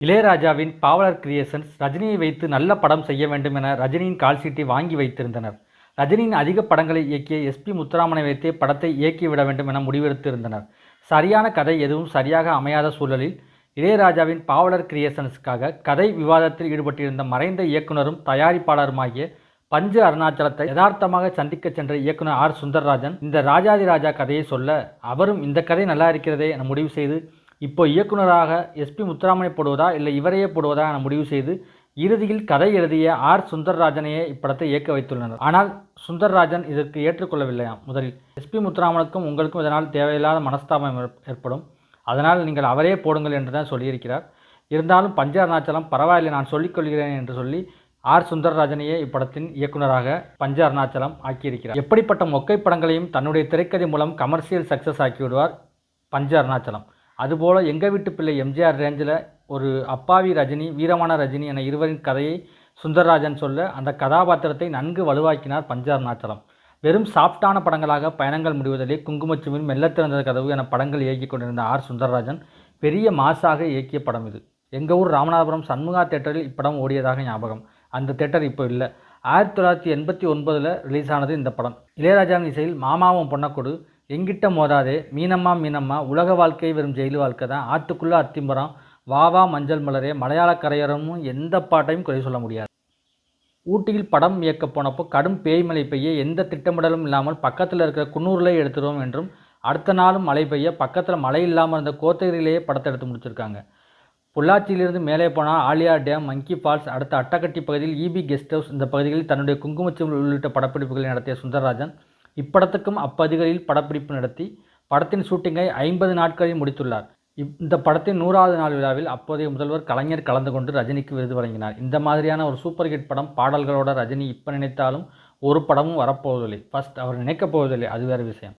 இளையராஜாவின் பாவலர் கிரியேஷன்ஸ் ரஜினியை வைத்து நல்ல படம் செய்ய வேண்டும் என ரஜினியின் கால்ஷீட்டை வாங்கி வைத்திருந்தனர். ரஜினியின் அதிக படங்களை இயக்கிய எஸ்.பி. முத்துராமனை வைத்தே படத்தை இயக்கிவிட வேண்டும் என முடிவெடுத்திருந்தனர். சரியான கதை எதுவும் சரியாக அமையாத சூழலில் இளையராஜாவின் பாவலர் கிரியேஷன்ஸுக்காக கதை விவாதத்தில் ஈடுபட்டிருந்த மறைந்த இயக்குனரும் தயாரிப்பாளருமாகிய பஞ்சு அருணாச்சலத்தை யதார்த்தமாக சந்திக்க சென்ற இயக்குனர் ஆர். சுந்தர்ராஜன் இந்த ராஜாதி ராஜா கதையை சொல்ல, அவரும் இந்த கதை நல்லா இருக்கிறதே என முடிவு செய்து இப்போ இயக்குனராக எஸ்.பி. முத்துராமனை போடுவதா இல்லை இவரையே போடுவதா என முடிவு செய்து இறுதியில் கதை எழுதிய ஆர். சுந்தர்ராஜனையே இப்படத்தை இயக்க வைத்துள்ளனர். ஆனால் சுந்தர்ராஜன் இதற்கு ஏற்றுக்கொள்ளவில்லையாம். முதலில் எஸ்.பி. முத்துராமனுக்கும் உங்களுக்கும் இதனால் தேவையில்லாத மனஸ்தாபம் ஏற்படும், அதனால் நீங்கள் அவரே போடுங்கள் என்று தான் சொல்லியிருக்கிறார். இருந்தாலும் பஞ்சு அருணாச்சலம் பரவாயில்லை, நான் சொல்லிக்கொள்கிறேன் என்று சொல்லி ஆர். சுந்தர்ராஜனையே இப்படத்தின் இயக்குனராக பஞ்சு அருணாச்சலம் ஆக்கியிருக்கிறார். எப்படிப்பட்ட மொக்கை படங்களையும் தன்னுடைய திரைக்கதை மூலம் கமர்ஷியல் சக்ஸஸ் ஆக்கிவிடுவார் பஞ்சு அருணாச்சலம். அதுபோல் எங்கள் வீட்டு பிள்ளை எம்ஜிஆர் ரேஞ்சில் ஒரு அப்பாவி ரஜினி, வீரமான ரஜினி என இருவரின் கதையை சுந்தர்ராஜன் சொல்ல அந்த கதாபாத்திரத்தை நன்கு வலுவாக்கினார் பஞ்சு அருணாச்சலம். வெறும் சாஃப்டான படங்களாக பயணங்கள் முடிவதிலே குங்குமச்சிமிழ், மெல்ல திறந்த கதவு என படங்கள் இயக்கி கொண்டிருந்த ஆர். சுந்தர்ராஜன் பெரிய மாசாக இயக்கிய படம் இது. எங்கள் ஊர் ராமநாதபுரம் சண்முகா தேட்டரில் இப்படம் ஓடியதாக ஞாபகம். அந்த தேட்டர் இப்போ இல்லை. 1989 ரிலீஸ் ஆனது இந்த படம். இளையராஜாவின் இசையில் மாமாவும் பொன்னக்கொடு, எங்கிட்ட மோதாதே, மீனம்மா மீனம்மா, உலக வாழ்க்கை வெறும் ஜெயில் வாழ்க்கை தான், ஆத்துக்குள்ளே அத்திம்பரம், வா வா மஞ்சள் மலரே, மலையாள கரையோரமும் எந்த பாட்டையும் குறை சொல்ல முடியாது. ஊட்டியில் படம் இயக்க போனப்போ கடும் பேய்மழை பெய்ய எந்த திட்டமிடலும் இல்லாமல் பக்கத்தில் இருக்கிற குன்னூரிலே எடுத்துருவோம் என்றும், அடுத்த நாளும் மழை பெய்ய பக்கத்தில் மழை இல்லாமல் இருந்த கோத்தகிரியிலேயே படத்தை எடுத்து முடிச்சிருக்காங்க. பொள்ளாச்சியிலிருந்து மேலே போனால் ஆலியா டேம், மங்கி ஃபால்ஸ், அடுத்த அட்டக்கட்டி பகுதியில் இபி கெஸ்ட் ஹவுஸ், இந்த பகுதிகளில் தன்னுடைய குங்குமச்சிமிழ் உள்ளிட்ட படப்பிடிப்புகளை நடத்திய சுந்தர்ராஜன் இப்படத்துக்கும் அப்பகுதிகளில் படப்பிடிப்பு நடத்தி படத்தின் ஷூட்டிங்கை 50 நாட்களில் முடித்துள்ளார். இந்த படத்தின் 100வது நாள் விழாவில் அப்போதைய முதல்வர் கலைஞர் கலந்து கொண்டு ரஜினிக்கு விருது வழங்கினார். இந்த மாதிரியான ஒரு சூப்பர் ஹிட் படம் பாடல்களோட ரஜினி இப்போ நினைத்தாலும் ஒரு படமும் வரப்போவதில்லை. ஃபர்ஸ்ட் அவர் நினைக்கப் போவதில்லை, அது வேறு விஷயம்.